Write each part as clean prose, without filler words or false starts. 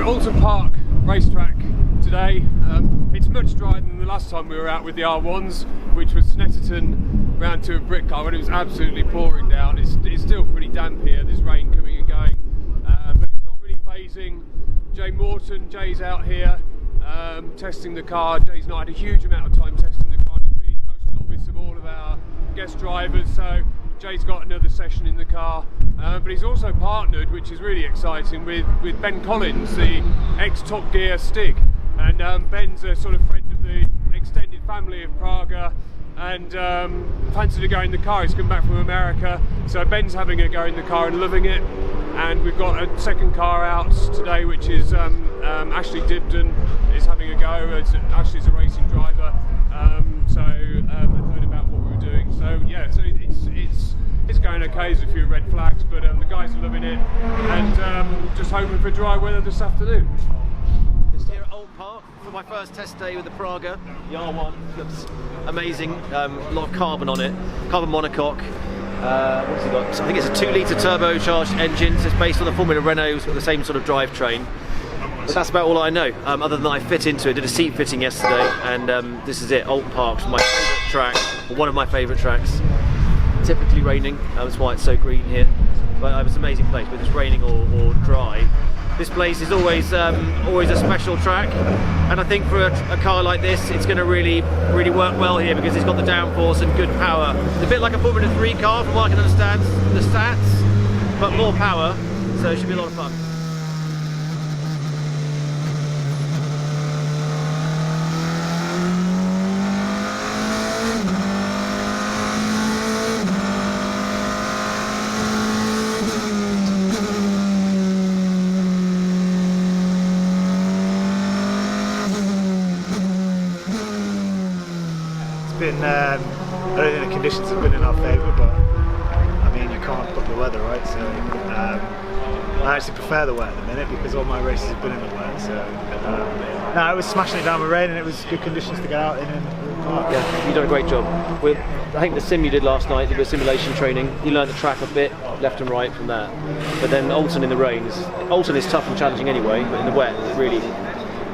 Oulton Park racetrack today. It's much drier than the last time we were out with the R1s, which was Snetterton round to a brick car when it was absolutely pouring down. It's still pretty damp here, there's rain coming and going, but it's not really phasing. Jay's out here testing the car. Jay's not had a huge amount of time testing the car. He's really the most novice of all of our guest drivers, so Jay's got another session in the car, but he's also partnered, which is really exciting, with Ben Collins, the ex-Top Gear Stig. And Ben's a sort of friend of the extended family of Praga, and fancied a go in the car. He's come back from America, so Ben's having a go in the car and loving it. And we've got a second car out today, which is Ashley Dibden is having a go. Ashley's a racing driver, so I've heard about what we were doing. So yeah, so it's going okay. There's a few red flags, but the guys are loving it, and just hoping for dry weather this afternoon. Just here at Oulton Park for my first test day with the Praga. The R1 looks amazing. A lot of carbon on it, carbon monocoque. What's it got? I think it's a 2-litre turbocharged engine. So it's based on the Formula Renault. It's got the same sort of drivetrain. But that's about all I know. Other than I fit into it, did a seat fitting yesterday, and this is it. Oulton Park, my favourite track, or one of my favourite tracks. Typically raining, that's why it's so green here. But it's an amazing place, whether it's raining or dry. This place is always a special track, and I think for a car like this, it's going to really work well here because it's got the downforce and good power. It's a bit like a Formula 3 car, from what I can understand, the stats, but more power, so it should be a lot of fun. I don't think the conditions have been in our favour, but I mean, you can't book the weather, right? So I actually prefer the wet at the minute because all my races have been in the wet. So no, I was smashing it down with rain, and it was good conditions to get out in. Yeah, you've done a great job. I think the sim you did last night, the simulation training, you learned the track a bit left and right from that. But then Oulton in the rain, Oulton is tough and challenging anyway, but in the wet it really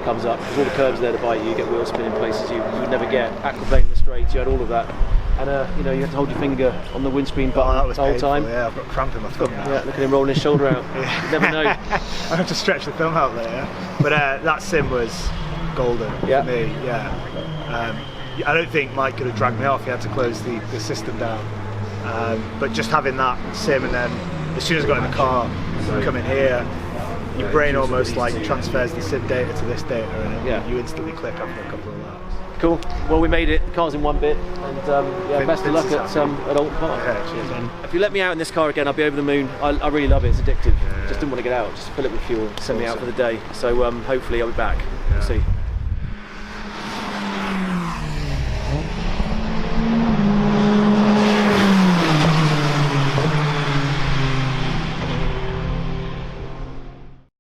comes up. There's all the curves there to bite you, get wheel spin in places you would never get. Aquaplane in the straights, you had all of that. And you had to hold your finger on the windscreen button the whole time. Yeah, I've got cramp in my thumb now. Yeah, look at him rolling his shoulder out. Yeah. You never know. I have to stretch the film out there, yeah. But that sim was golden for me, yeah. I don't think Mike could have dragged me off. He had to close the system down. But just having that sim, and then as soon as I got in the car, coming here, your brain almost like transfers the sim data to this data, and you instantly click after a couple of laps. Cool. Well, we made it. The car's in one bit, and best of luck at Oulton Park. Yeah, cheers, man. If you let me out in this car again, I'll be over the moon. I really love it. It's addictive. Just didn't want to get out. Just fill it with fuel, send me out for the day. So hopefully I'll be back. We'll see.